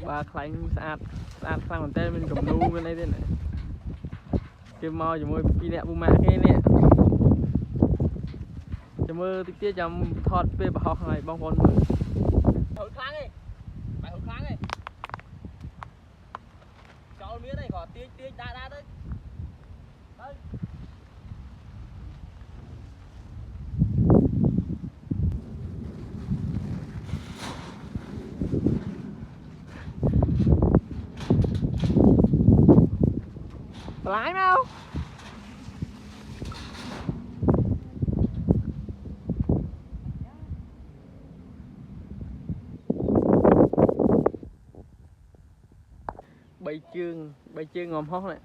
bà khánh sạch sang còn tên mình cầm nu bên đây thế này cái mò chỉ môi phi nè bu mẹ cái nè chỉ mơ tích tiết chấm thọt về bảo học này bong con mưa hồi kháng đi bài hồi kháng đi cho miếng này có tiếng đa đấy đây lái đâu bay chương ngòm hót này